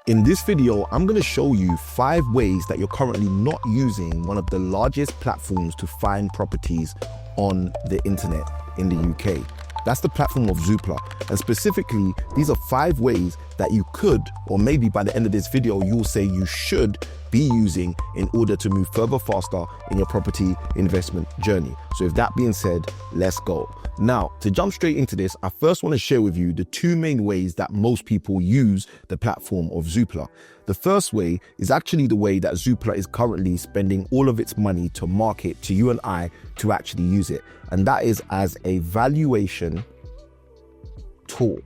In this video, I'm going to show you 5 ways that you're currently not using one of the largest platforms to find properties on the internet in the UK. That's the platform of Zoopla. And specifically, these are 5 ways that you could, or maybe by the end of this video, you'll say you should be using in order to move further faster in your property investment journey. So with that being said, let's go. Now, to jump straight into this, I first want to share with you the 2 main ways that most people use the platform of Zoopla. The first way is actually the way that Zoopla is currently spending all of its money to market to you and I to actually use it. And that is as a valuation tool.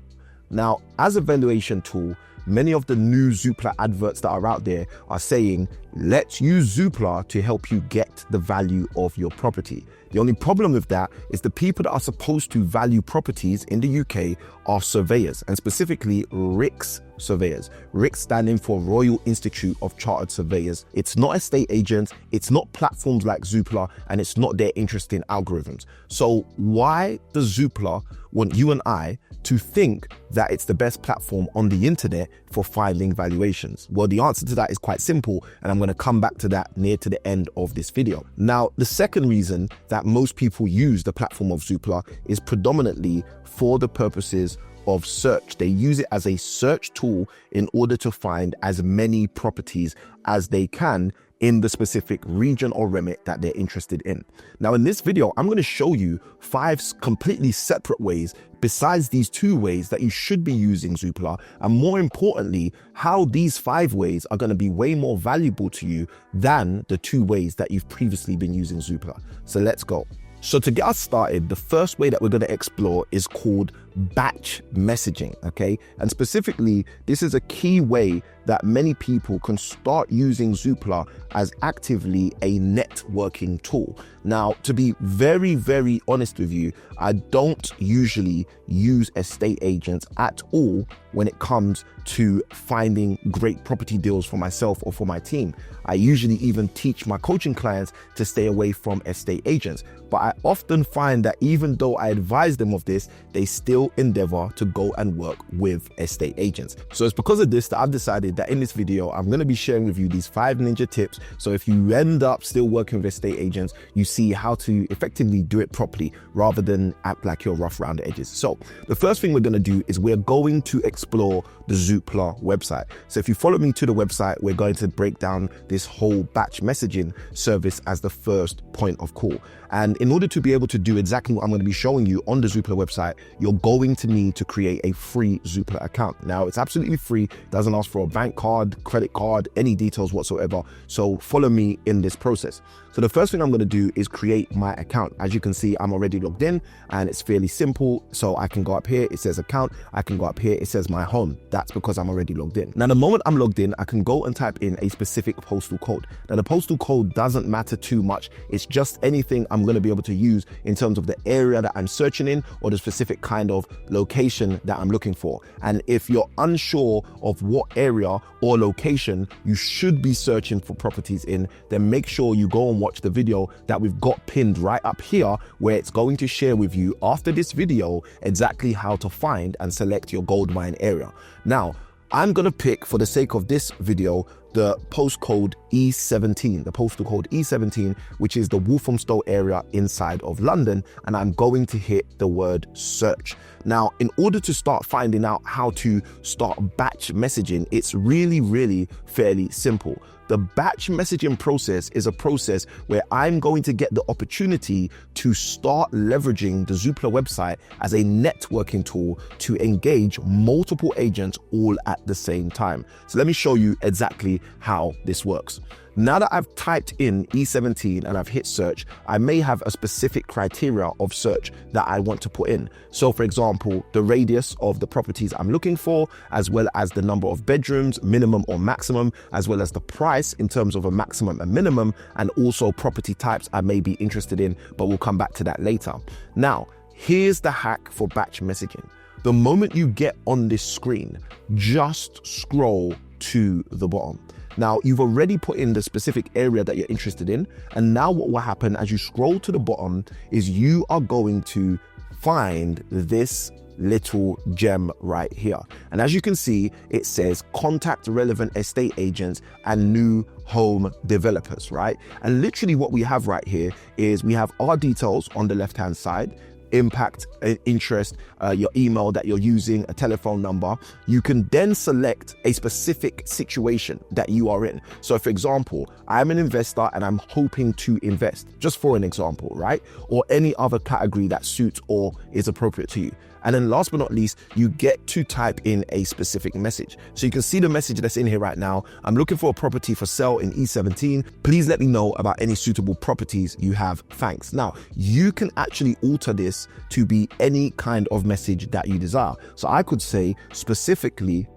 Now, as a valuation tool, many of the new Zoopla adverts that are out there are saying, let's use Zoopla to help you get the value of your property. The only problem with that is the people that are supposed to value properties in the UK are surveyors, and specifically RICS surveyors. RICS standing for Royal Institute of Chartered Surveyors. It's not estate agents, it's not platforms like Zoopla, and it's not their interest in algorithms. So why does Zoopla want you and I to think that it's the best platform on the internet for finding valuations? Well, the answer to that is quite simple, and I'm going to come back to that near to the end of this video. Now, the second reason that most people use the platform of Zoopla is predominantly for the purposes of search. They use it as a search tool in order to find as many properties as they can in the specific region or remit that they're interested in. Now, in this video, I'm going to show you 5 completely separate ways besides these 2 ways that you should be using Zoopla, and more importantly, how these 5 ways are going to be way more valuable to you than the 2 ways that you've previously been using Zoopla. So let's go. So to get us started, the first way that we're going to explore is called batch messaging, okay? And specifically, this is a key way that many people can start using Zoopla as actively a networking tool. Now, to be very, very honest with you, I don't usually use estate agents at all when it comes to finding great property deals for myself or for my team. I usually even teach my coaching clients to stay away from estate agents. But I often find that even though I advise them of this, they still endeavor to go and work with estate agents. So it's because of this that I've decided that in this video, I'm going to be sharing with you these 5 ninja tips. So if you end up still working with estate agents, you see how to effectively do it properly rather than act like you're rough around the edges. So the first thing we're going to do is we're going to explore the Zoopla website. So if you follow me to the website, we're going to break down this whole batch messaging service as the first point of call. And in order to be able to do exactly what I'm going to be showing you on the Zoopla website, you're going to need to create a free Zoopla account. Now, it's absolutely free, doesn't ask for a bank card, credit card, any details whatsoever. So follow me in this process. So the first thing I'm going to do is create my account. As you can see, I'm already logged in and it's fairly simple. So I can go up here, it says account. I can go up here, it says my home. That's because I'm already logged in. Now, the moment I'm logged in, I can go and type in a specific postal code. Now, the postal code doesn't matter too much. It's just anything I'm going to be able to use in terms of the area that I'm searching in or the specific kind of location that I'm looking for. And if you're unsure of what area or location you should be searching for properties in, then make sure you go and watch the video that we've got pinned right up here, where it's going to share with you after this video exactly how to find and select your gold mine area. Now, I'm going to pick, for the sake of this video, the postcode E17, the postal code E17, which is the Walthamstow area inside of London, and I'm going to hit the word search. Now, in order to start finding out how to start batch messaging, it's really fairly simple. The batch messaging process is a process where I'm going to get the opportunity to start leveraging the Zoopla website as a networking tool to engage multiple agents all at the same time. So let me show you exactly how this works. Now that I've typed in E17 and I've hit search, I may have a specific criteria of search that I want to put in. So for example, the radius of the properties I'm looking for, as well as the number of bedrooms, minimum or maximum, as well as the price in terms of a maximum and minimum, and also property types I may be interested in, but we'll come back to that later. Now, here's the hack for batch messaging. The moment you get on this screen, just scroll to the bottom. Now, you've already put in the specific area that you're interested in. And now what will happen as you scroll to the bottom is you are going to find this little gem right here. And as you can see, it says contact relevant estate agents and new home developers, right? And literally what we have right here is we have our details on the left-hand side, impact, interest, your email that you're using, a telephone number. You can then select a specific situation that you are in. So for example, I'm an investor and I'm hoping to invest, just for an example, right? Or any other category that suits or is appropriate to you. And then last but not least, you get to type in a specific message. So you can see the message that's in here right now. I'm looking for a property for sale in E17. Please let me know about any suitable properties you have. Thanks. Now, you can actually alter this to be any kind of message that you desire. So I could say specifically,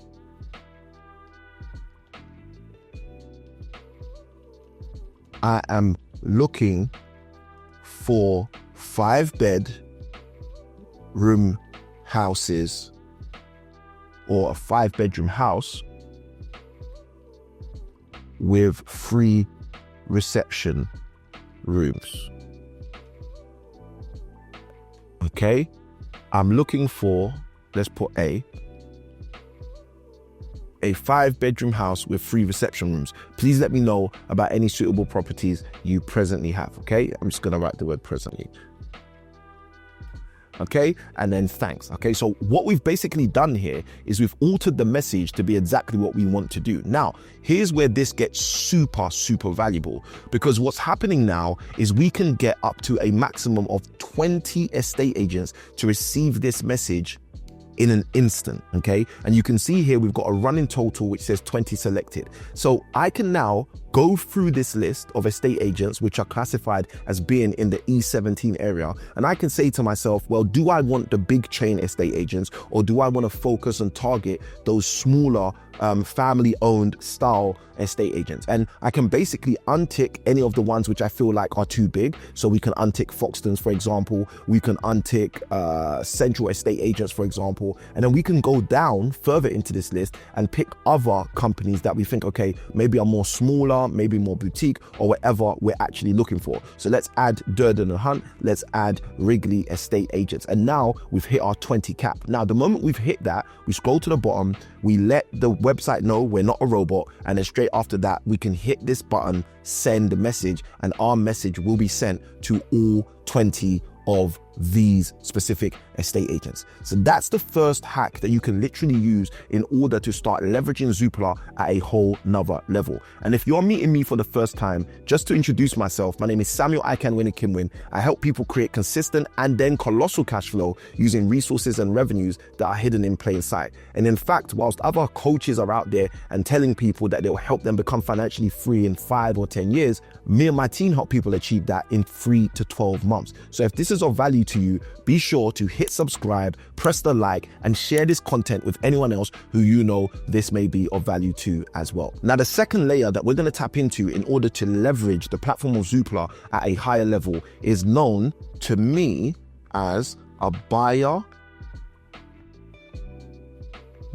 I am looking for 5-bedroom houses or a 5-bedroom house with 3 reception rooms. Okay, I'm looking for, let's put a 5-bedroom house with 3 reception rooms. Please let me know about any suitable properties you presently have. Okay, I'm just gonna write the word presently. Okay, and then thanks. Okay, so what we've basically done here is we've altered the message to be exactly what we want to do. Now, here's where this gets super valuable, because what's happening now is we can get up to a maximum of 20 estate agents to receive this message in an instant. Okay, and you can see here we've got a running total which says 20 selected. So I can now go through this list of estate agents which are classified as being in the E17 area, and I can say to myself, well, do I want the big chain estate agents, or do I want to focus and target those smaller family-owned style estate agents? And I can basically untick any of the ones which I feel like are too big. So we can untick Foxtons, for example. We can untick Central Estate Agents, for example. And then we can go down further into this list and pick other companies that we think, okay, maybe are more smaller, maybe more boutique, or whatever we're actually looking for. So let's add Durden and Hunt. Let's add Wrigley Estate Agents. And now we've hit our 20 cap. Now, the moment we've hit that, we scroll to the bottom, we let the website know we're not a robot, and then straight after that we can hit this button, send message, and our message will be sent to all 20 of these specific estate agents. So that's the first hack that you can literally use in order to start leveraging Zoopla at a whole nother level. And if you're meeting me for the first time, just to introduce myself, my name is Ikhinwmin. I help people create consistent and then colossal cash flow using resources and revenues that are hidden in plain sight. And in fact, whilst other coaches are out there and telling people that they'll help them become financially free in 5 or 10 years, me and my team help people achieve that in 3 to 12 months. So if this is of value to you, be sure to hit subscribe, press the like, and share this content with anyone else who you know this may be of value to as well. Now, the second layer that we're going to tap into in order to leverage the platform of Zoopla at a higher level is known to me as a buyer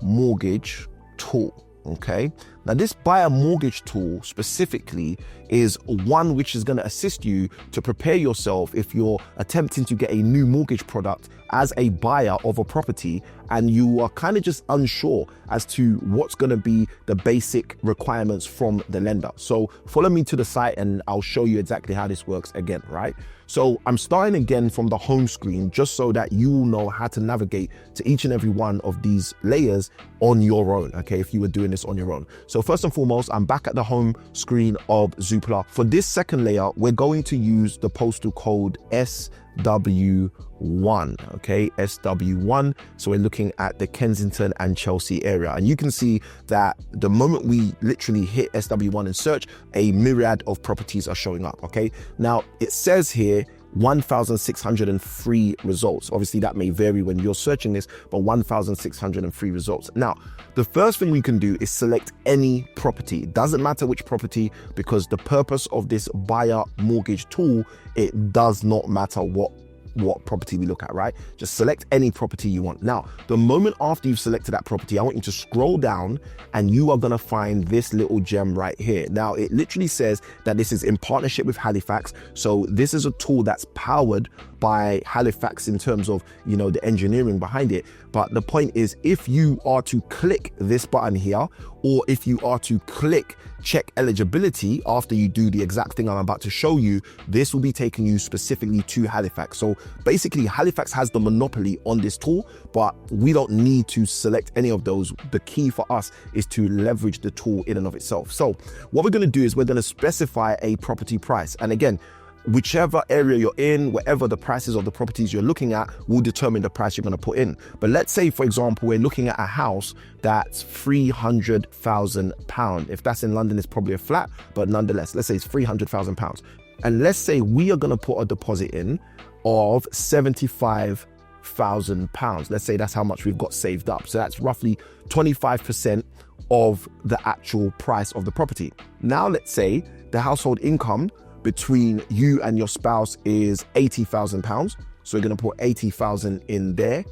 mortgage tool. Okay, now this buyer mortgage tool specifically is one which is going to assist you to prepare yourself if you're attempting to get a new mortgage product as a buyer of a property and you are kind of just unsure as to what's going to be the basic requirements from the lender. So follow me to the site and I'll show you exactly how this works again, right? So I'm starting again from the home screen just so that you will know how to navigate to each and every one of these layers on your own, okay, if you were doing this on your own. So first and foremost, I'm back at the home screen of Zoopla. For this second layer, we're going to use the postal code SW1, okay, SW1. So we're looking at the Kensington and Chelsea area. And you can see that the moment we literally hit SW1 and search, a myriad of properties are showing up, okay? Now, it says here 1,603 results. Obviously, that may vary when you're searching this, but 1,603 results. Now, the first thing we can do is select any property. It doesn't matter which property, because the purpose of this buyer mortgage tool, it does not matter what what property we look at, right? Just select any property you want. Now, the moment after you've selected that property, I want you to scroll down and you are gonna find this little gem right here. Now, it literally says that this is in partnership with Halifax. So this is a tool that's powered by Halifax in terms of, you know, the engineering behind it. But the point is, if you are to click this button here, or if you are to click check eligibility after you do the exact thing I'm about to show you, this will be taking you specifically to Halifax. So basically Halifax has the monopoly on this tool, but we don't need to select any of those. The key for us is to leverage the tool in and of itself. So what we're going to do is we're going to specify a property price. And again, whichever area you're in, whatever the prices of the properties you're looking at will determine the price you're going to put in. But let's say, for example, we're looking at a house that's £300,000. If that's in London, it's probably a flat, but nonetheless, let's say it's £300,000. And let's say we are going to put a deposit in of £75,000. Let's say that's how much we've got saved up. So that's roughly 25% of the actual price of the property. Now, let's say the household income between you and your spouse is £80,000. So we're going to put 80,000 in there.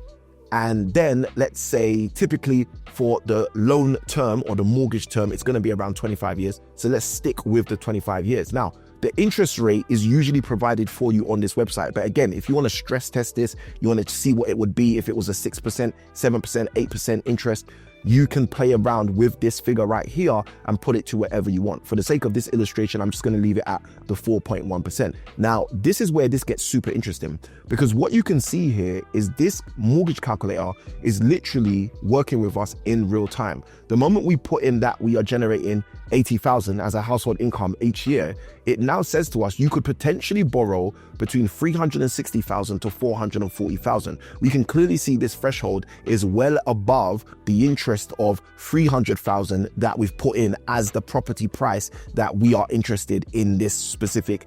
And then let's say typically for the loan term or the mortgage term, it's going to be around 25 years. So let's stick with the 25 years. Now, the interest rate is usually provided for you on this website. But again, if you want to stress test this, you want to see what it would be if it was a 6%, 7%, 8% interest, you can play around with this figure right here and put it to whatever you want. For the sake of this illustration, I'm just going to leave it at the 4.1%. Now, this is where this gets super interesting, because what you can see here is this mortgage calculator is literally working with us in real time. The moment we put in that we are generating 80,000 as a household income each year, it now says to us you could potentially borrow between 360,000 to 440,000. We can clearly see this threshold is well above the interest of 300,000 that we've put in as the property price that we are interested in this specific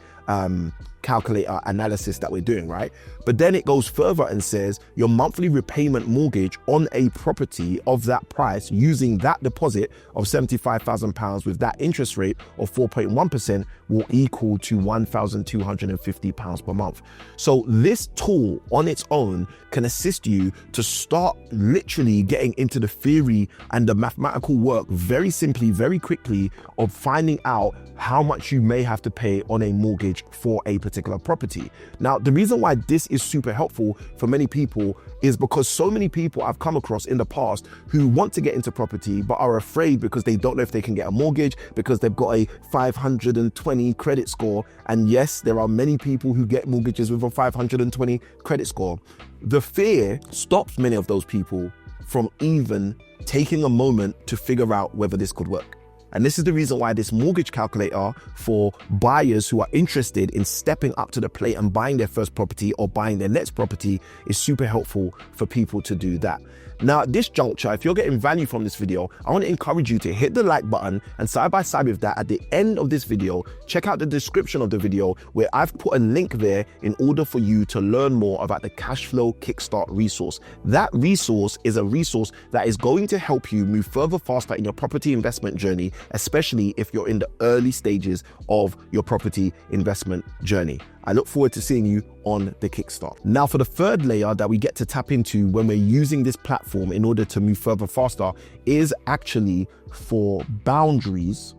calculator analysis that we're doing, right? But then it goes further and says your monthly repayment mortgage on a property of that price using that deposit of £75,000 with that interest rate of 4.1% will equal to £1,250 per month. So this tool on its own can assist you to start literally getting into the theory and the mathematical work very simply, very quickly of finding out how much you may have to pay on a mortgage for a particular property. Now, the reason why this is super helpful for many people is because so many people I've come across in the past who want to get into property but are afraid because they don't know if they can get a mortgage because they've got a 520 credit score. And yes, there are many people who get mortgages with a 520 credit score. The fear stops many of those people from even taking a moment to figure out whether this could work. And this is the reason why this mortgage calculator for buyers who are interested in stepping up to the plate and buying their first property or buying their next property is super helpful for people to do that. Now, at this juncture, if you're getting value from this video, I want to encourage you to hit the like button, and side by side with that, at the end of this video, check out the description of the video where I've put a link there in order for you to learn more about the Cashflow Kickstart resource. That resource is a resource that is going to help you move further faster in your property investment journey, especially if you're in the early stages of your property investment journey. I look forward to seeing you on the Kickstart. Now, for the third layer that we get to tap into when we're using this platform in order to move further faster is actually for boundaries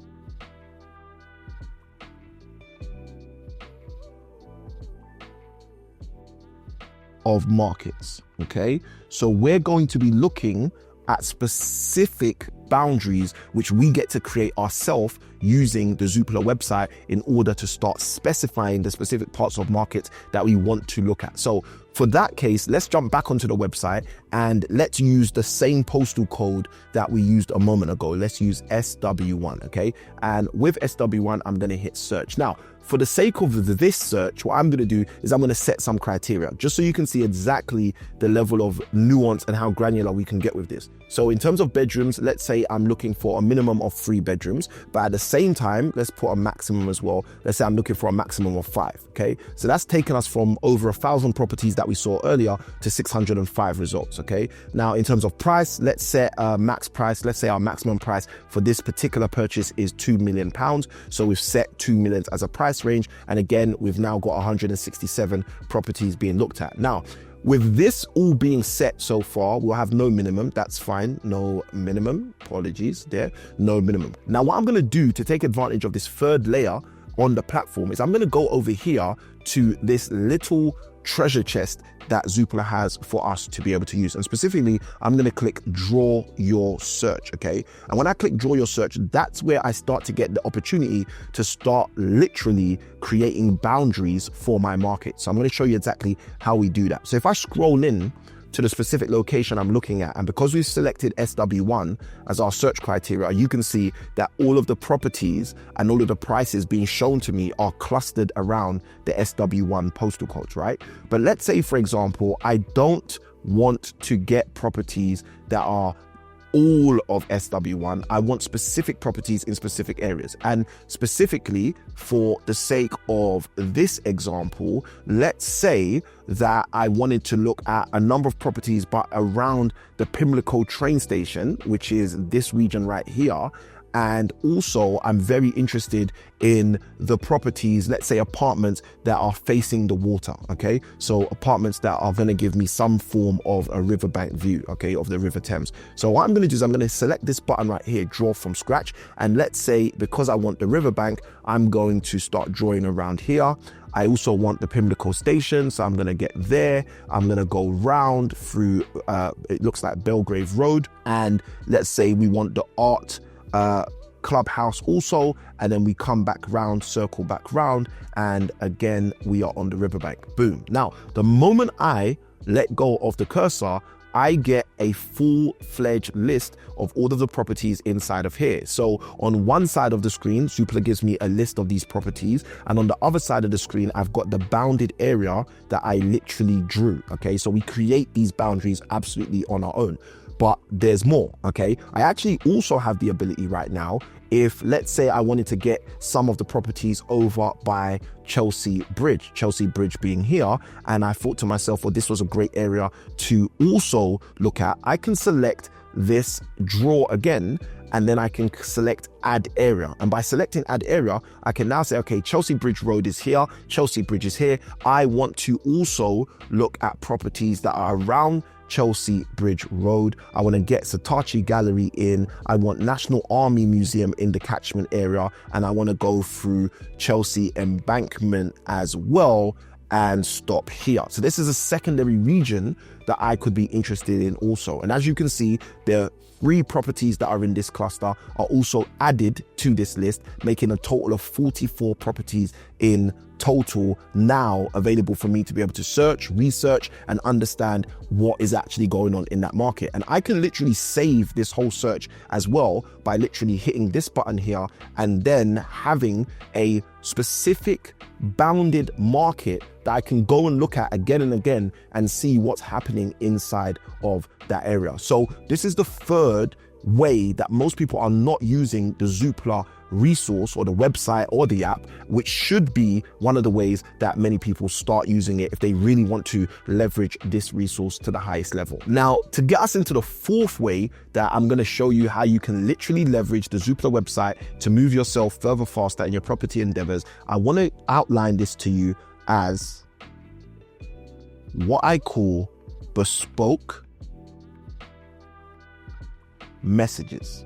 of markets, okay? So we're going to be looking at specific boundaries which we get to create ourselves using the Zoopla website in order to start specifying the specific parts of markets that we want to look at. So for that case, let's jump back onto the website and let's use the same postal code that we used a moment ago. Let's use SW1, okay? And with SW1, I'm going to hit search. Now, for the sake of this search, what I'm going to do is I'm going to set some criteria just so you can see exactly the level of nuance and how granular we can get with this. So in terms of bedrooms, let's say say I'm looking for a minimum of 3 bedrooms, but at the same time, let's put a maximum as well. Let's say I'm looking for a maximum of 5, okay? So that's taken us from over 1,000 properties that we saw earlier to 605 results, okay? Now, in terms of price, let's set a max price. Let's say our maximum price for this particular purchase is £2 million. So we've set 2 million as a price range. And again, we've now got 167 properties being looked at. Now, with this all being set so far, we'll have no minimum. That's fine. No minimum. Apologies there. No minimum. Now, what I'm going to do to take advantage of this third layer on the platform is I'm going to go over here to this little treasure chest that Zoopla has for us to be able to use. And specifically, I'm going to click draw your search, okay? And when I click draw your search, that's where I start to get the opportunity to start literally creating boundaries for my market. So I'm going to show you exactly how we do that. So if I scroll in to the specific location I'm looking at, and because we've selected SW1 as our search criteria, you can see that all of the properties and all of the prices being shown to me are clustered around the SW1 postal codes, right? But let's say, for example, I don't want to get properties that are all of SW1. I want specific properties in specific areas. And specifically, for the sake of this example, let's say that I wanted to look at a number of properties but around the Pimlico train station, which is this region right here. And also, I'm very interested in the properties, let's say apartments that are facing the water, okay? So apartments that are going to give me some form of a riverbank view, okay, of the River Thames. So what I'm going to do is I'm going to select this button right here, draw from scratch. And let's say, because I want the riverbank, I'm going to start drawing around here. I also want the Pimlico station, so I'm going to get there. I'm going to go round through, it looks like Belgrave Road. And let's say we want the art clubhouse also, and then we come back round, circle back round, and again we are on the riverbank. Boom. Now, the moment I let go of the cursor, I get a full-fledged list of all of the properties inside of here. So on one side of the screen, Zoopla gives me a list of these properties, and on the other side of the screen, I've got the bounded area that I literally drew, okay? So we create these boundaries absolutely on our own. But there's more, okay? I actually also have the ability right now, if let's say I wanted to get some of the properties over by Chelsea Bridge being here, and I thought to myself, well, this was a great area to also look at. I can select this draw again, and then I can select add area. And by selecting add area, I can now say, okay, Chelsea Bridge Road is here, Chelsea Bridge is here. I want to also look at properties that are around Chelsea Bridge Road. I want to get Saatchi Gallery in. I want National Army Museum in the catchment area. And I want to go through Chelsea Embankment as well and stop here. So this is a secondary region that I could be interested in also. And as you can see, the 3 properties that are in this cluster are also added to this list, making a total of 44 properties in total now available for me to be able to search, research, and understand what is actually going on in that market. And I can literally save this whole search as well by literally hitting this button here and then having a specific bounded market that I can go and look at again and again and see what's happening inside of that area. So this is the third way that most people are not using the Zoopla resource or the website or the app, which should be one of the ways that many people start using it if they really want to leverage this resource to the highest level. Now, to get us into the fourth way that I'm going to show you how you can literally leverage the Zoopla website to move yourself further faster in your property endeavors, I want to outline this to you as what I call bespoke messages.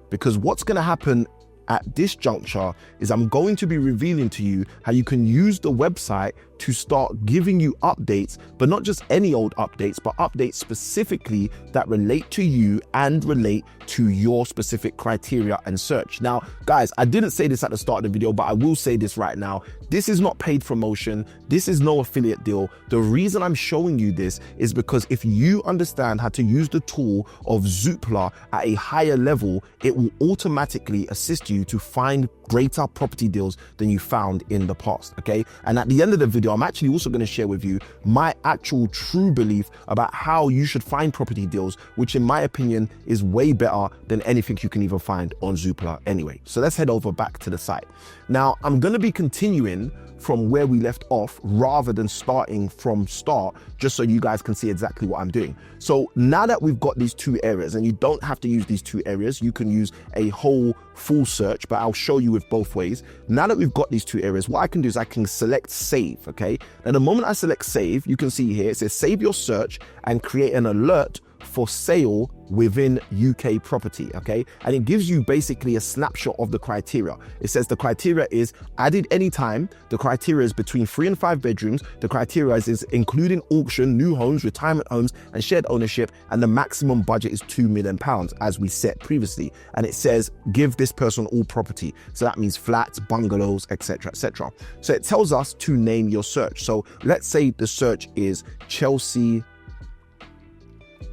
Because what's going to happen at this juncture is I'm going to be revealing to you how you can use the website to start giving you updates, but not just any old updates, but updates specifically that relate to you and relate to your specific criteria and search. Now, guys, I didn't say this at the start of the video, but I will say this right now. This is not paid promotion. This is no affiliate deal. The reason I'm showing you this is because if you understand how to use the tool of Zoopla at a higher level, it will automatically assist you you to find greater property deals than you found in the past, okay? And at the end of the video, I'm actually also going to share with you my actual true belief about how you should find property deals, which in my opinion is way better than anything you can even find on Zoopla anyway. So let's head over back to the site. Now, I'm going to be continuing from where we left off rather than starting from start, just so you guys can see exactly what I'm doing. So now that we've got these two areas, and you don't have to use these two areas, you can use a whole full search, but I'll show you with both ways. Now that we've got these two areas, what I can do is I can select save, okay? And the moment I select save, you can see here, it says save your search and create an alert for sale within UK property, okay? And it gives you basically a snapshot of the criteria. It says the criteria is added anytime, the criteria is between 3 and 5 bedrooms, the criteria is including auction, new homes, retirement homes, and shared ownership, and the maximum budget is £2 million, as we set previously. And it says give this person all property. So that means flats, bungalows, etc., etc. So it tells us to name your search. So let's say the search is Chelsea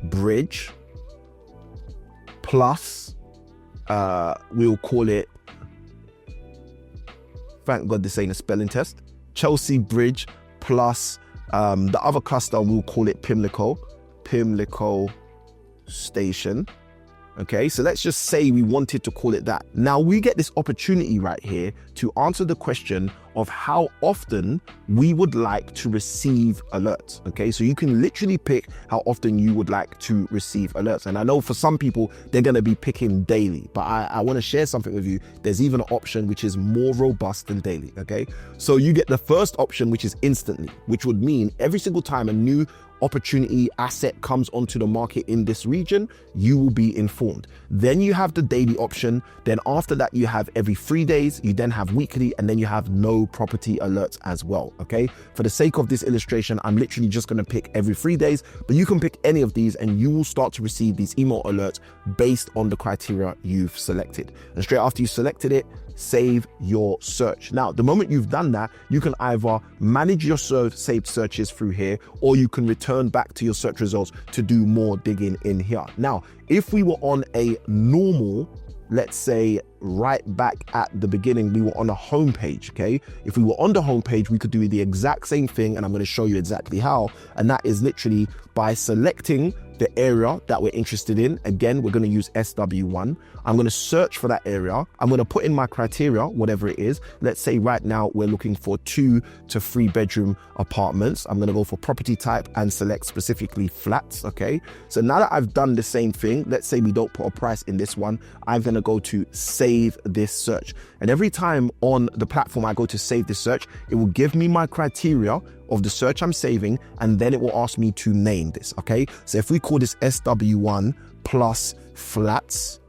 Bridge plus we'll call it, thank God this ain't a spelling test, Chelsea Bridge plus the other cluster, we'll call it Pimlico Station. Okay, so let's just say we wanted to call it that. Now we get this opportunity right here to answer the question of how often we would like to receive alerts. Okay, so you can literally pick how often you would like to receive alerts. And I know for some people, they're going to be picking daily, but I want to share something with you. There's even an option which is more robust than daily. Okay, so you get the first option, which is instantly, which would mean every single time a new opportunity asset comes onto the market in this region, you will be informed. Then you have the daily option. Then after that, you have every 3 days, you then have weekly, and then you have no property alerts as well. Okay, for the sake of this illustration, I'm literally just going to pick every 3 days, but you can pick any of these and you will start to receive these email alerts based on the criteria you've selected. And straight after you selected it, save your search. Now, the moment you've done that, you can either manage your saved searches through here, or you can return back to your search results to do more digging in here. Now, if we were on a normal, let's say right back at the beginning, we were on a home page, okay? If we were on the home page, we could do the exact same thing, and I'm going to show you exactly how. And that is literally by selecting the area that we're interested in. Again, we're going to use SW1. I'm going to search for that area. I'm going to put in my criteria, whatever it is. Let's say right now we're looking for 2 to 3 bedroom apartments. I'm going to go for property type and select specifically flats. Okay. So now that I've done the same thing, let's say we don't put a price in this one, I'm going to go to save this search. And every time on the platform I go to save this search, it will give me my criteria of the search I'm saving, and then it will ask me to name this. Okay, so if we call this SW1 plus flats,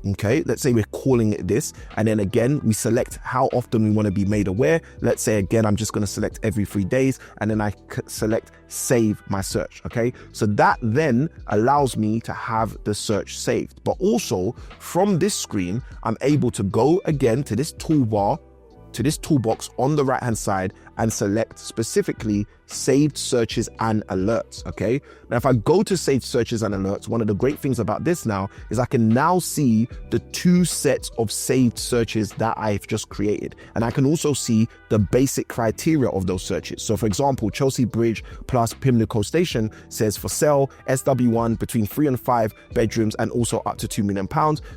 okay, let's say we're calling it this, and then again we select how often we want to be made aware. Let's say again I'm just going to select every 3 days, and then I select save my search. Okay, so that then allows me to have the search saved, but also from this screen I'm able to go again to this toolbar, to this toolbox on the right hand side, and select specifically saved searches and alerts. Okay, now if I go to saved searches and alerts, one of the great things about this now is I can now see the 2 sets of saved searches that I've just created, and I can also see the basic criteria of those searches. So for example, Chelsea Bridge plus Pimlico Station says for sale, SW1 between 3 and 5 bedrooms and also up to £2 million,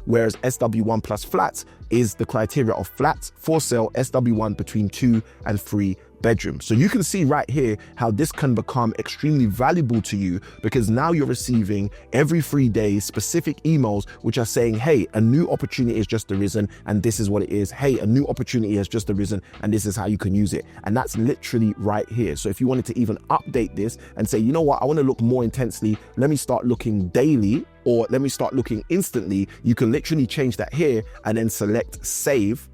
whereas SW1 plus flats is the criteria of flats for sale, SW1 between 2 and 3 bedrooms. So you can see right here how this can become extremely valuable to you, because now you're receiving every 3 days specific emails which are saying, hey, a new opportunity has just arisen and this is what it is. Hey, a new opportunity has just arisen and this is how you can use it. And that's literally right here. So if you wanted to even update this and say, you know what, I want to look more intensely, let me start looking daily, or let me start looking instantly, you can literally change that here and then select save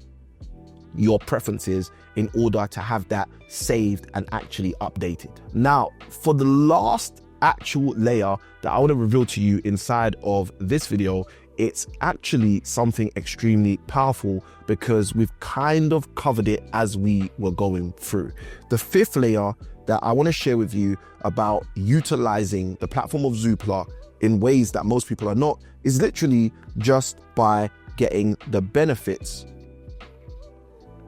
your preferences in order to have that saved and actually updated. Now, for the last actual layer that I want to reveal to you inside of this video, it's actually something extremely powerful because we've kind of covered it as we were going through. The 5th layer that I want to share with you about utilizing the platform of Zoopla in ways that most people are not is literally just by getting the benefits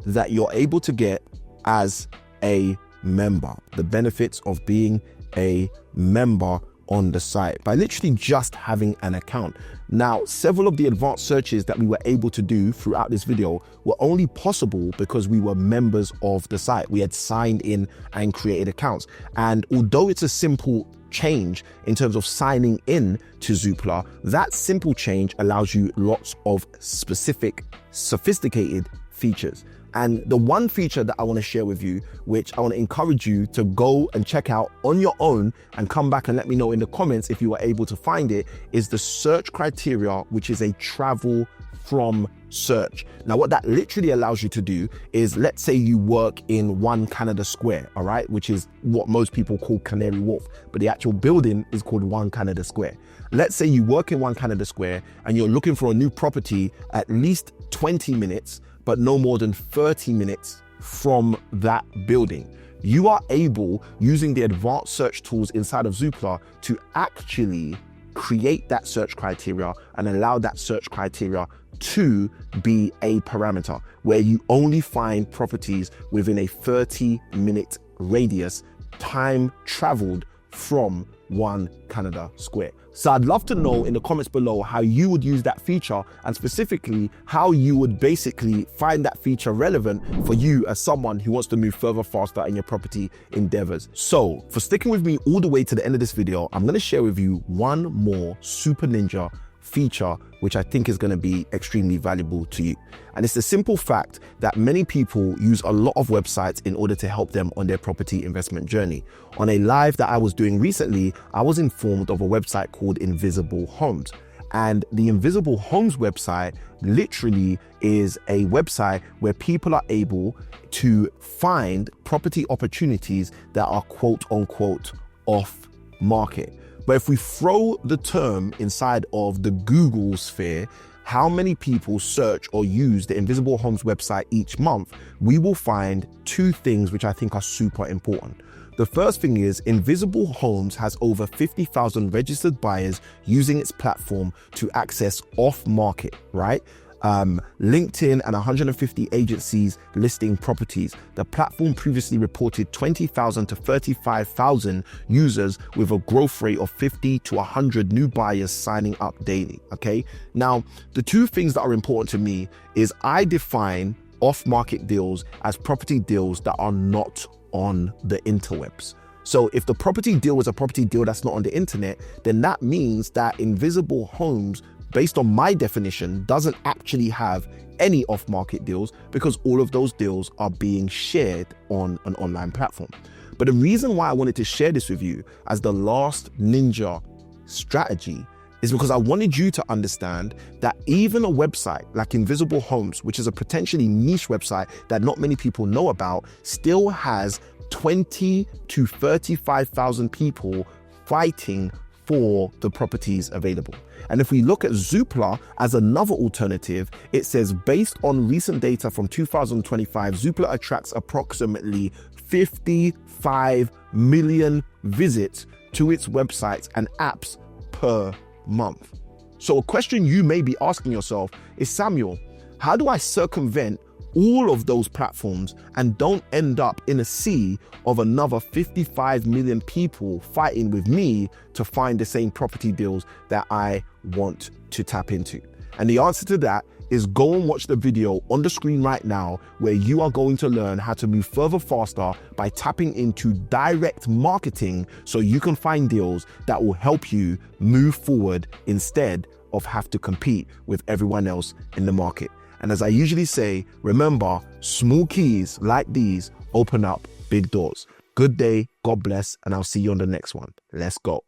that you're able to get as a member, the benefits of being a member on the site by literally just having an account. Now, several of the advanced searches that we were able to do throughout this video were only possible because we were members of the site. We had signed in and created accounts. And although it's a simple change in terms of signing in to Zoopla, that simple change allows you lots of specific, sophisticated features. And the one feature that I want to share with you, which I want to encourage you to go and check out on your own and come back and let me know in the comments if you were able to find it, is the search criteria, which is a travel from search. Now, what that literally allows you to do is, let's say you work in One Canada Square, all right, which is what most people call Canary Wharf, but the actual building is called One Canada Square. Let's say you work in One Canada Square and you're looking for a new property at least 20 minutes, but no more than 30 minutes from that building. You are able, using the advanced search tools inside of Zoopla, to actually create that search criteria and allow that search criteria to be a parameter where you only find properties within a 30-minute radius, time traveled from One Canada Square. So I'd love to know in the comments below how you would use that feature, and specifically how you would basically find that feature relevant for you as someone who wants to move further faster in your property endeavors. So for sticking with me all the way to the end of this video, I'm going to share with you one more super ninja feature which I think is going to be extremely valuable to you. And it's the simple fact that many people use a lot of websites in order to help them on their property investment journey. On a live that I was doing recently, I was informed of a website called Invisible Homes. And the Invisible Homes website literally is a website where people are able to find property opportunities that are quote unquote off market. But if we throw the term inside of the Google sphere, how many people search or use the Invisible Homes website each month, we will find two things which I think are super important. The first thing is Invisible Homes has over 50,000 registered buyers using its platform to access off-market, right? LinkedIn and 150 agencies listing properties. The platform previously reported 20,000 to 35,000 users with a growth rate of 50 to 100 new buyers signing up daily. Okay. Now, the two things that are important to me is I define off-market deals as property deals that are not on the interwebs. So if the property deal is a property deal that's not on the internet, then that means that Invisible Homes, based on my definition, doesn't actually have any off-market deals, because all of those deals are being shared on an online platform. But the reason why I wanted to share this with you as the last ninja strategy is because I wanted you to understand that even a website like Invisible Homes, which is a potentially niche website that not many people know about, still has 20 to 35,000 people fighting for the properties available. And if we look at Zoopla as another alternative, it says based on recent data from 2025, Zoopla attracts approximately 55 million visits to its websites and apps per month. So a question you may be asking yourself is, Samuel, how do I circumvent all of those platforms and don't end up in a sea of another 55 million people fighting with me to find the same property deals that I want to tap into? And the answer to that is go and watch the video on the screen right now, where you are going to learn how to move further faster by tapping into direct marketing so you can find deals that will help you move forward instead of have to compete with everyone else in the market. And as I usually say, remember, small keys like these open up big doors. Good day, God bless, and I'll see you on the next one. Let's go.